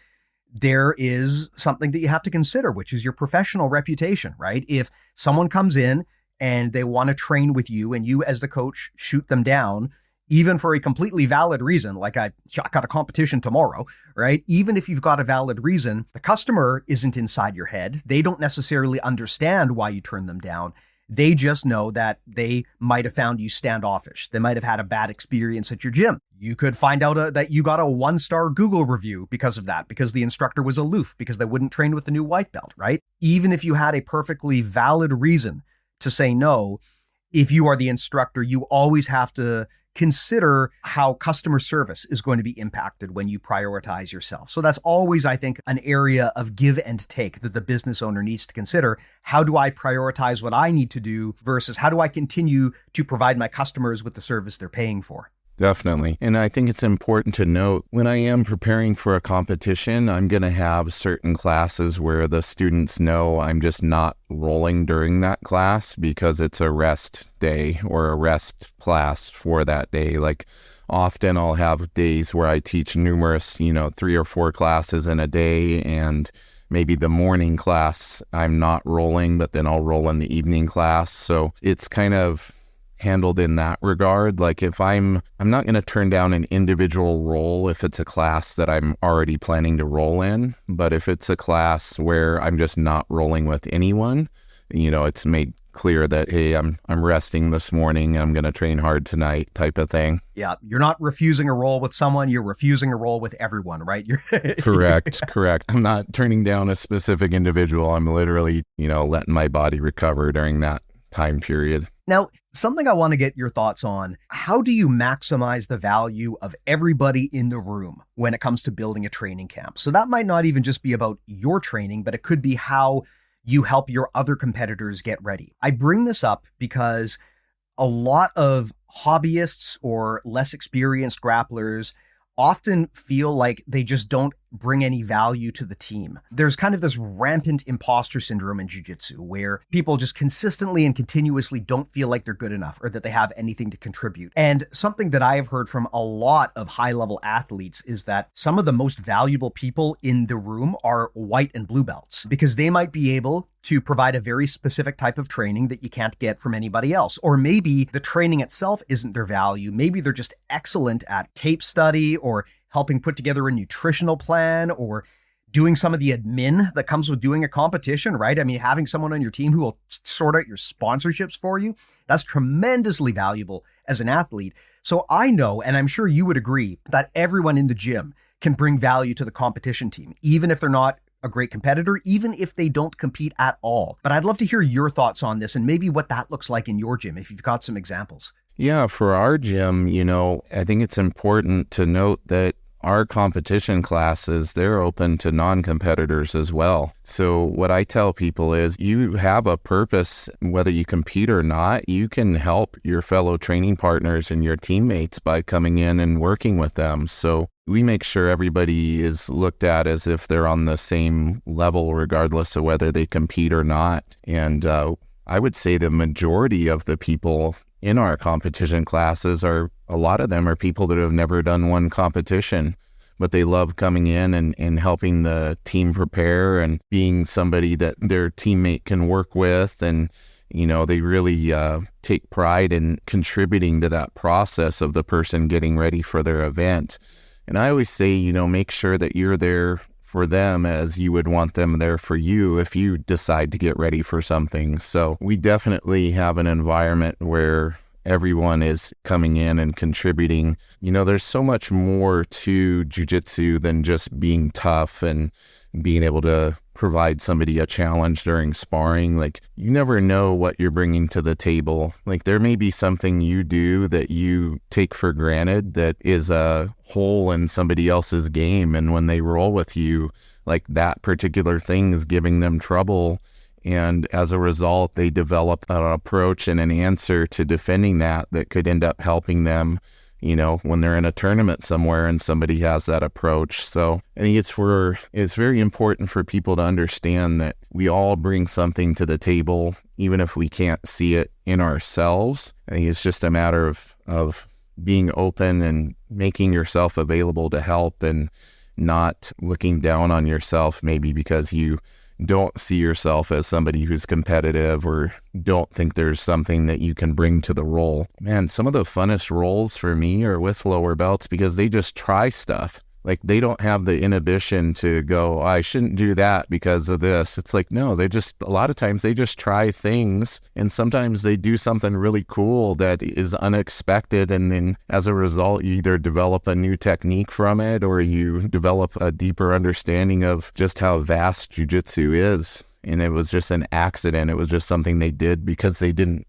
there is something that you have to consider, which is your professional reputation, right? If someone comes in and they want to train with you and you as the coach shoot them down, even for a completely valid reason, like I got a competition tomorrow, right? Even if you've got a valid reason, the customer isn't inside your head. They don't necessarily understand why you turned them down. They just know that they might have found you standoffish. They might have had a bad experience at your gym. You could find out that you got a 1-star Google review because of that, because the instructor was aloof, because they wouldn't train with the new white belt, right? Even if you had a perfectly valid reason to say no, if you are the instructor, you always have to consider how customer service is going to be impacted when you prioritize yourself. So that's always, I think, an area of give and take that the business owner needs to consider. How do I prioritize what I need to do versus how do I continue to provide my customers with the service they're paying for? Definitely. And I think it's important to note when I am preparing for a competition, I'm going to have certain classes where the students know I'm just not rolling during that class because it's a rest day or a rest class for that day. Like often I'll have days where I teach numerous, 3 or 4 classes in a day, and maybe the morning class I'm not rolling, but then I'll roll in the evening class. So it's kind of handled in that regard. Like if I'm not going to turn down an individual role if it's a class that I'm already planning to roll in, but if it's a class where I'm just not rolling with anyone, it's made clear that, hey, I'm resting this morning, I'm going to train hard tonight type of thing. Yeah, you're not refusing a role with someone, you're refusing a role with everyone, right? Correct. I'm not turning down a specific individual. I'm literally, letting my body recover during that time period. Now, something I want to get your thoughts on, how do you maximize the value of everybody in the room when it comes to building a training camp? So that might not even just be about your training, but it could be how you help your other competitors get ready. I bring this up because a lot of hobbyists or less experienced grapplers often feel like they just don't bring any value to the team. There's kind of this rampant imposter syndrome in jiu-jitsu where people just consistently and continuously don't feel like they're good enough or that they have anything to contribute. And something that I have heard from a lot of high-level athletes is that some of the most valuable people in the room are white and blue belts because they might be able to provide a very specific type of training that you can't get from anybody else. Or maybe the training itself isn't their value. Maybe they're just excellent at tape study or helping put together a nutritional plan or doing some of the admin that comes with doing a competition, right? I mean, having someone on your team who will sort out your sponsorships for you, that's tremendously valuable as an athlete. So I know, and I'm sure you would agree, that everyone in the gym can bring value to the competition team, even if they're not a great competitor, even if they don't compete at all. But I'd love to hear your thoughts on this and maybe what that looks like in your gym, if you've got some examples. Yeah, for our gym, I think it's important to note that our competition classes, they're open to non-competitors as well. So what I tell people is you have a purpose, whether you compete or not, you can help your fellow training partners and your teammates by coming in and working with them. So we make sure everybody is looked at as if they're on the same level, regardless of whether they compete or not. And I would say the majority of the people in our competition classes a lot of them are people that have never done one competition, but they love coming in and helping the team prepare and being somebody that their teammate can work with and They really take pride in contributing to that process of the person getting ready for their event. And I always say, make sure that you're there for them as you would want them there for you if you decide to get ready for something. So we definitely have an environment where everyone is coming in and contributing. There's so much more to jiu-jitsu than just being tough and being able to provide somebody a challenge during sparring. Like, you never know what you're bringing to the table. Like, there may be something you do that you take for granted that is a hole in somebody else's game. And when they roll with you, like, that particular thing is giving them trouble. And as a result, they develop an approach and an answer to defending that could end up helping them, when they're in a tournament somewhere and somebody has that approach. So I think it's very important for people to understand that we all bring something to the table, even if we can't see it in ourselves. I think it's just a matter of being open and making yourself available to help, and not looking down on yourself maybe because you don't see yourself as somebody who's competitive or don't think there's something that you can bring to the role. Man, some of the funnest roles for me are with lower belts because they just try stuff. Like, they don't have the inhibition to go, I shouldn't do that because of this. It's like, no, a lot of times they just try things, and sometimes they do something really cool that is unexpected. And then as a result, you either develop a new technique from it, or you develop a deeper understanding of just how vast jiu-jitsu is. And it was just an accident. It was just something they did because they didn't,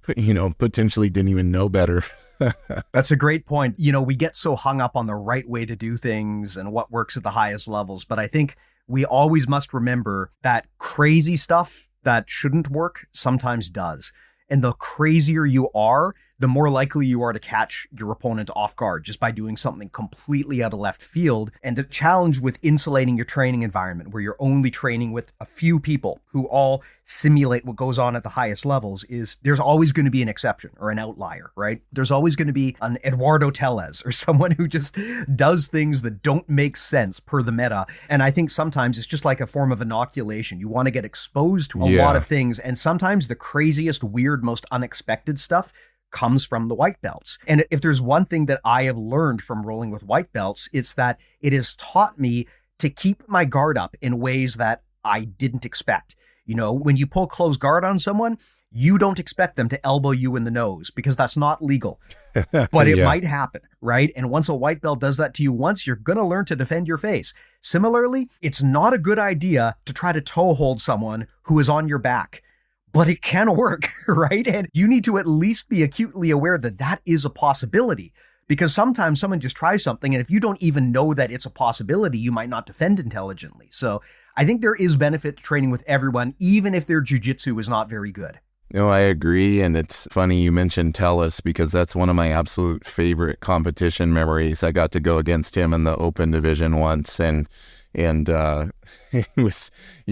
potentially didn't even know better. That's a great point. We get so hung up on the right way to do things and what works at the highest levels. But I think we always must remember that crazy stuff that shouldn't work sometimes does. And the crazier you are, the more likely you are to catch your opponent off guard just by doing something completely out of left field. And the challenge with insulating your training environment, where you're only training with a few people who all simulate what goes on at the highest levels, is there's always going to be an exception or an outlier, right? There's always going to be an Eduardo Tellez or someone who just does things that don't make sense per the meta. And I think sometimes it's just like a form of inoculation. You want to get exposed to a lot of things. And sometimes the craziest, weird, most unexpected stuff comes from the white belts. And if there's one thing that I have learned from rolling with white belts, it's that it has taught me to keep my guard up in ways that I didn't expect. When you pull close guard on someone, you don't expect them to elbow you in the nose because that's not legal, but it might happen, right? And once a white belt does that to you once, you're going to learn to defend your face. Similarly, it's not a good idea to try to toe hold someone who is on your back, but it can work, right? And you need to at least be acutely aware that that is a possibility, because sometimes someone just tries something, and if you don't even know that it's a possibility, you might not defend intelligently. So I think there is benefit to training with everyone, even if their jiu-jitsu is not very good. No, I agree. And it's funny you mentioned Tellus, because that's one of my absolute favorite competition memories. I got to go against him in the open division once, and he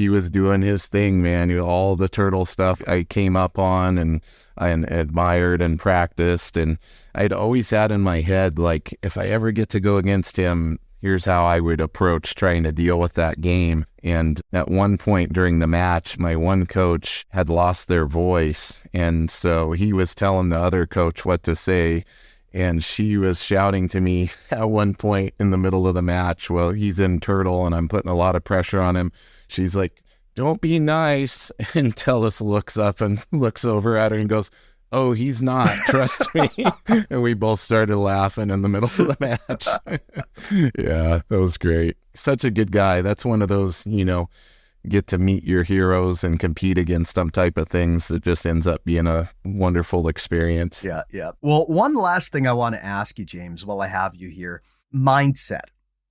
was doing his thing, man. All the turtle stuff I came up on and I admired and practiced, and I'd always had in my head, like, if I ever get to go against him, here's how I would approach trying to deal with that game. And at one point during the match, my one coach had lost their voice, and so he was telling the other coach what to say. And she was shouting to me at one point in the middle of the match. Well, he's in turtle and I'm putting a lot of pressure on him. She's like, "Don't be nice." And Tellus looks up and looks over at her and goes, "Oh, he's not, trust me." And we both started laughing in the middle of the match. Yeah, that was great. Such a good guy. That's one of those, get to meet your heroes and compete against them type of things. It just ends up being a wonderful experience. Yeah. Well, one last thing I want to ask you, James, while I have you here. Mindset.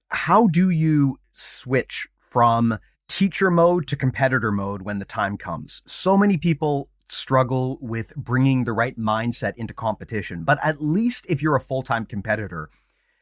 How do you switch from teacher mode to competitor mode when the time comes? So many people struggle with bringing the right mindset into competition, but at least if you're a full-time competitor,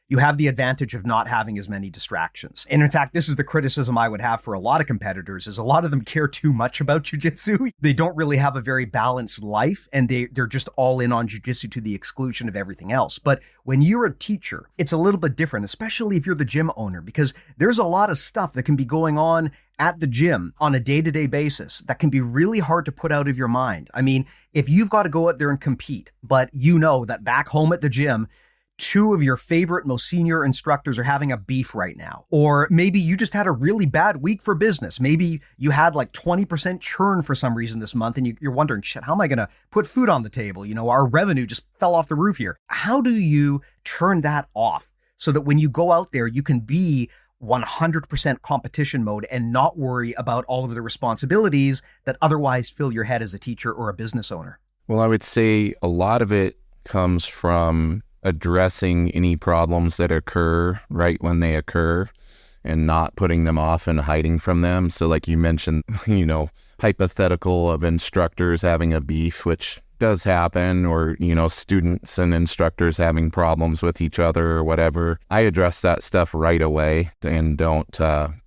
you have the advantage of not having as many distractions. And in fact, this is the criticism I would have for a lot of competitors, is a lot of them care too much about jiu-jitsu. They don't really have a very balanced life, and they're just all in on jiu-jitsu to the exclusion of everything else. But when you're a teacher, it's a little bit different, especially if you're the gym owner, because there's a lot of stuff that can be going on at the gym on a day-to-day basis that can be really hard to put out of your mind. I mean, if you've got to go out there and compete, but you know that back home at the gym, two of your favorite, most senior instructors are having a beef right now. Or maybe you just had a really bad week for business. Maybe you had like 20% churn for some reason this month and you're wondering, shit, how am I going to put food on the table? You know, our revenue just fell off the roof here. How do you turn that off so that when you go out there, you can be 100% competition mode and not worry about all of the responsibilities that otherwise fill your head as a teacher or a business owner? Well, I would say a lot of it comes from addressing any problems that occur right when they occur and not putting them off and hiding from them. So like you mentioned, hypothetical of instructors having a beef, which does happen, or, students and instructors having problems with each other or whatever. I address that stuff right away and don't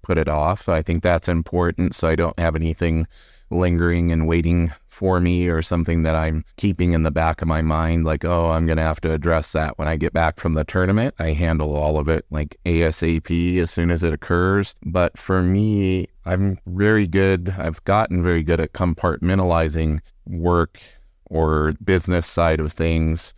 put it off. I think that's important so I don't have anything lingering and waiting for me or something that I'm keeping in the back of my mind, like, oh, I'm going to have to address that when I get back from the tournament. I handle all of it like ASAP as soon as it occurs. But for me, I've gotten very good at compartmentalizing work or business side of things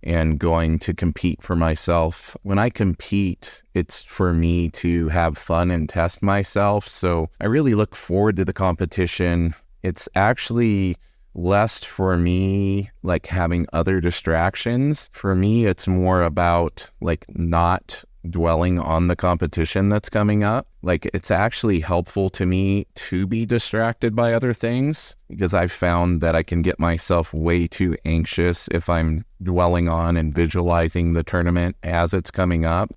and going to compete for myself. When I compete, it's for me to have fun and test myself. So I really look forward to the competition. It's actually less for me like having other distractions. For me, it's more about like not dwelling on the competition that's coming up. Like, it's actually helpful to me to be distracted by other things because I've found that I can get myself way too anxious if I'm dwelling on and visualizing the tournament as it's coming up.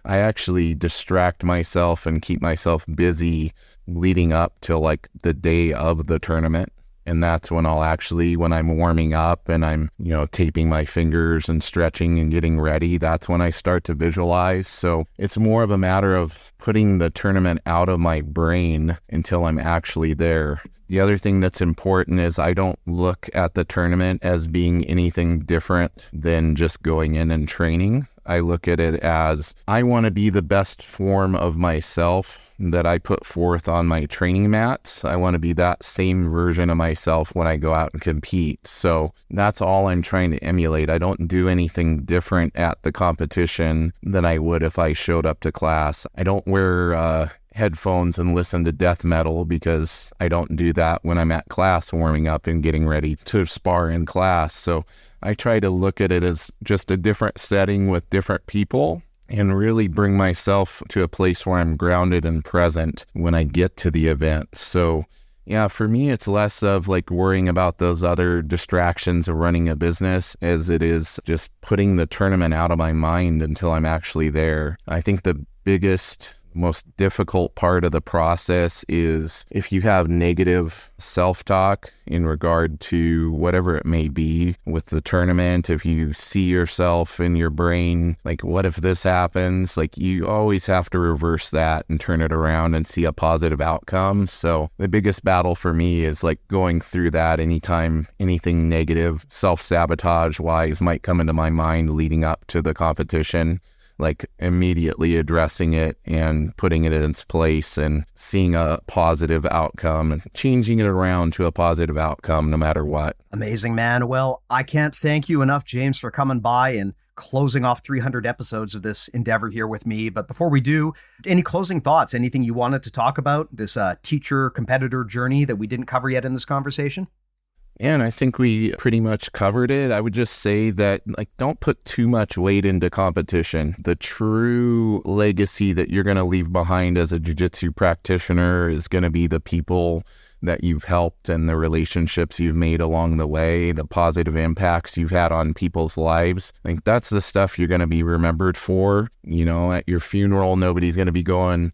I actually distract myself and keep myself busy leading up till like the day of the tournament. And that's when when I'm warming up and I'm, taping my fingers and stretching and getting ready, that's when I start to visualize. So it's more of a matter of putting the tournament out of my brain until I'm actually there. The other thing that's important is I don't look at the tournament as being anything different than just going in and training. I look at it as I want to be the best form of myself that I put forth on my training mats. I want to be that same version of myself when I go out and compete. So that's all I'm trying to emulate. I don't do anything different at the competition than I would if I showed up to class. I don't wear headphones and listen to death metal because I don't do that when I'm at class warming up and getting ready to spar in class. So I try to look at it as just a different setting with different people and really bring myself to a place where I'm grounded and present when I get to the event. So yeah, for me, it's less of like worrying about those other distractions of running a business as it is just putting the tournament out of my mind until I'm actually there. I think the biggest, most difficult part of the process is if you have negative self-talk in regard to whatever it may be with the tournament. If you see yourself in your brain, like, what if this happens? Like, you always have to reverse that and turn it around and see a positive outcome. So the biggest battle for me is like going through that anytime anything negative, self-sabotage wise might come into my mind leading up to the competition. Like immediately addressing it and putting it in its place and seeing a positive outcome and changing it around to a positive outcome no matter what. Amazing, man. Well, I can't thank you enough, James, for coming by and closing off 300 episodes of this endeavor here with me. But before we do, any closing thoughts, anything you wanted to talk about, this teacher-competitor journey that we didn't cover yet in this conversation? And I think we pretty much covered it. I would just say that, like, don't put too much weight into competition. The true legacy that you're going to leave behind as a jiu-jitsu practitioner is going to be the people that you've helped and the relationships you've made along the way, the positive impacts you've had on people's lives. I think that's the stuff you're going to be remembered for. At your funeral, nobody's going to be going,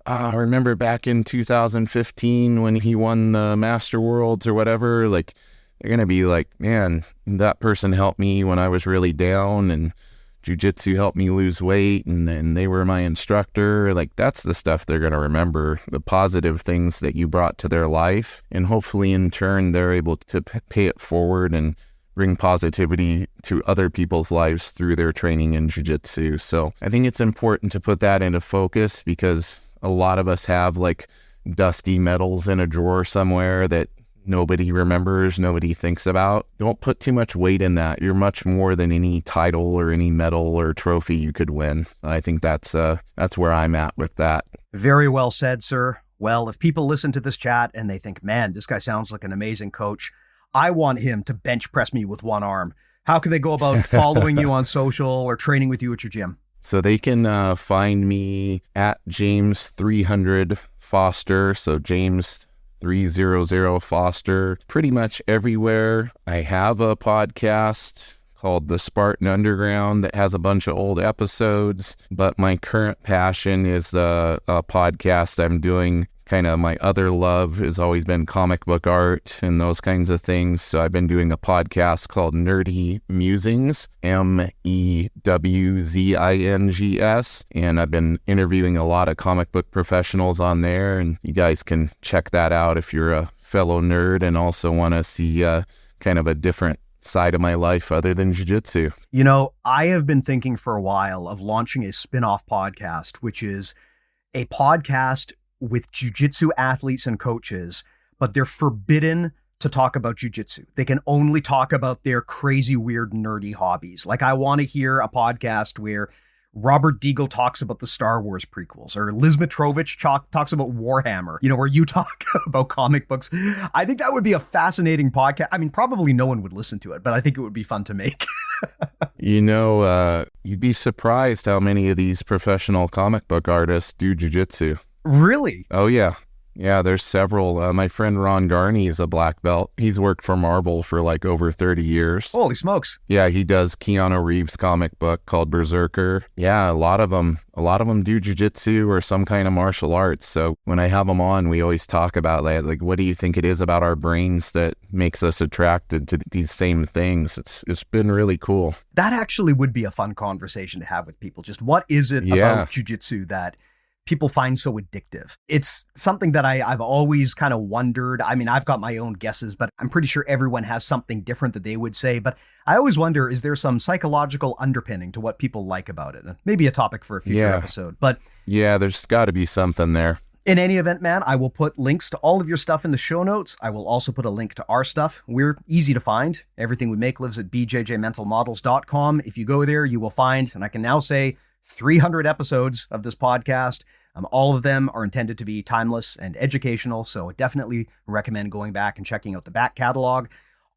I remember back in 2015 when he won the Master Worlds or whatever. Like, they're going to be like, man, that person helped me when I was really down, and jiu-jitsu helped me lose weight, and then they were my instructor. Like, that's the stuff they're going to remember, the positive things that you brought to their life. And hopefully in turn, they're able to pay it forward and bring positivity to other people's lives through their training in jiu-jitsu. So I think it's important to put that into focus because a lot of us have like dusty medals in a drawer somewhere that nobody remembers, nobody thinks about. Don't put too much weight in that. You're much more than any title or any medal or trophy you could win. I think that's where I'm at with that. Very well said, sir. Well, if people listen to this chat and they think, man, this guy sounds like an amazing coach, I want him to bench press me with one arm. How can they go about following you on social or training with you at your gym? So they can find me at James 300 Foster. So James 300 Foster, pretty much everywhere. I have a podcast called The Spartan Underground that has a bunch of old episodes, but my current passion is a podcast I'm doing. Kind of my other love has always been comic book art and those kinds of things. So I've been doing a podcast called Mewzings, Mewzings, and I've been interviewing a lot of comic book professionals on there, and you guys can check that out if you're a fellow nerd and also want to see kind of a different side of my life other than jiu-jitsu. You know, I have been thinking for a while of launching a spin-off podcast, which is a podcast with jiu-jitsu athletes and coaches, but they're forbidden to talk about jiu-jitsu. They can only talk about their crazy, weird, nerdy hobbies. Like, I want to hear a podcast where Robert Deagle talks about the Star Wars prequels, or Liz Mitrovich talks about Warhammer, where you talk about comic books. I think that would be a fascinating podcast. I mean, probably no one would listen to it, but I think it would be fun to make. You'd be surprised how many of these professional comic book artists do jiu-jitsu. Really? Oh, yeah. Yeah, there's several. My friend Ron Garney is a black belt. He's worked for Marvel for like over 30 years. Holy smokes. Yeah, he does Keanu Reeves' comic book called Berserker. Yeah, a lot of them do jiu-jitsu or some kind of martial arts. So when I have them on, we always talk about that. Like, what do you think it is about our brains that makes us attracted to these same things? It's been really cool. That actually would be a fun conversation to have with people. Just what is it about jiu-jitsu that people find so addictive? It's something that I've always kind of wondered. I mean, I've got my own guesses, but I'm pretty sure everyone has something different that they would say. But I always wonder, is there some psychological underpinning to what people like about it? Maybe a topic for a future episode. But yeah, there's got to be something there. In any event, man, I will put links to all of your stuff in the show notes. I will also put a link to our stuff. We're easy to find. Everything we make lives at bjjmentalmodels.com. If you go there, you will find, and I can now say, 300 episodes of this podcast. All of them are intended to be timeless and educational, so I definitely recommend going back and checking out the back catalog.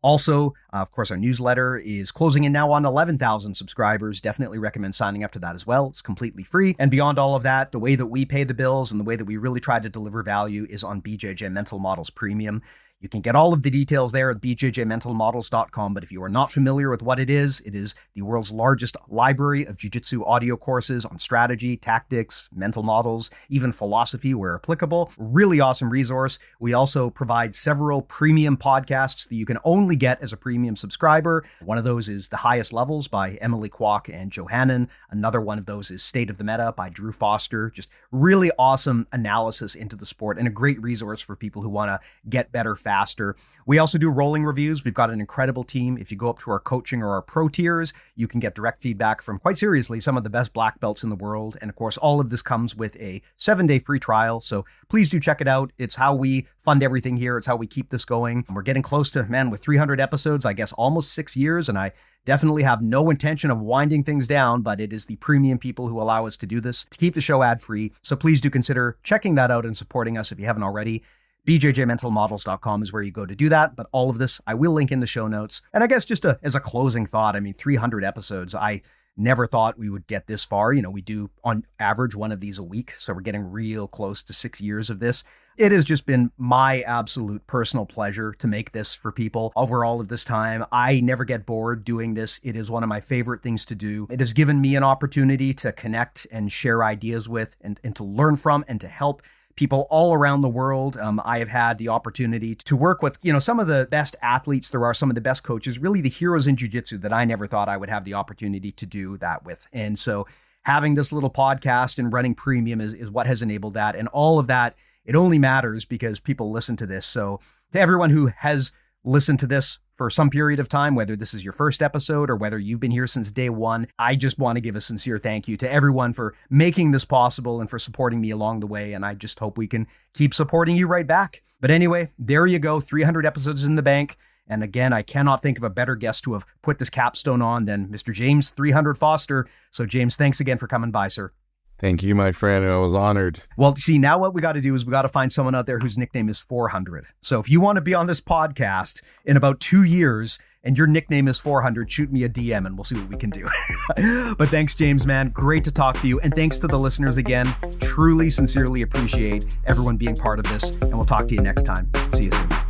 Also, of course, our newsletter is closing in now on 11,000 subscribers. Definitely recommend signing up to that as well. It's completely free. And beyond all of that, the way that we pay the bills and the way that we really try to deliver value is on BJJ Mental Models Premium. You can get all of the details there at bjjmentalmodels.com, but if you are not familiar with what it is the world's largest library of jiu-jitsu audio courses on strategy, tactics, mental models, even philosophy where applicable. Really awesome resource. We also provide several premium podcasts that you can only get as a premium subscriber. One of those is The Highest Levels by Emily Kwok and Johannan. Another one of those is State of the Meta by Drew Foster. Just really awesome analysis into the sport and a great resource for people who want to get better faster. We also do rolling reviews. We've got an incredible team. If you go up to our coaching or our pro tiers, you can get direct feedback from, quite seriously, some of the best black belts in the world. And of course, all of this comes with a 7-day free trial. So please do check it out. It's how we fund everything here. It's how we keep this going. We're getting close to, with 300 episodes, I guess almost 6 years. And I definitely have no intention of winding things down, but it is the premium people who allow us to do this, to keep the show ad-free. So please do consider checking that out and supporting us if you haven't already. bjjmentalmodels.com is where you go to do that, but all of this I will link in the show notes. And I guess just as a closing thought, 300 episodes, I never thought we would get this far. We do on average one of these a week, so we're getting real close to 6 years of this. It has just been my absolute personal pleasure to make this for people over all of this time. I never get bored doing this. It is one of my favorite things to do. It has given me an opportunity to connect and share ideas with and to learn from and to help people all around the world. I have had the opportunity to work with, some of the best athletes there are, some of the best coaches, really the heroes in jiu-jitsu that I never thought I would have the opportunity to do that with. And so having this little podcast and running premium is what has enabled that. And all of that, it only matters because people listen to this. So to everyone who has listened to this for some period of time, whether this is your first episode or whether you've been here since day one. I just want to give a sincere thank you to everyone for making this possible and for supporting me along the way. And I just hope we can keep supporting you right back. But anyway, there you go. 300 episodes in the bank. And again, I cannot think of a better guest to have put this capstone on than Mr. James 300 Foster. So James, thanks again for coming by, sir. Thank you, my friend. I was honored. Well, see, now what we got to do is we got to find someone out there whose nickname is 400. So if you want to be on this podcast in about 2 years and your nickname is 400, shoot me a DM and we'll see what we can do. But thanks, James, man. Great to talk to you. And thanks to the listeners again. Truly, sincerely appreciate everyone being part of this. And we'll talk to you next time. See you soon.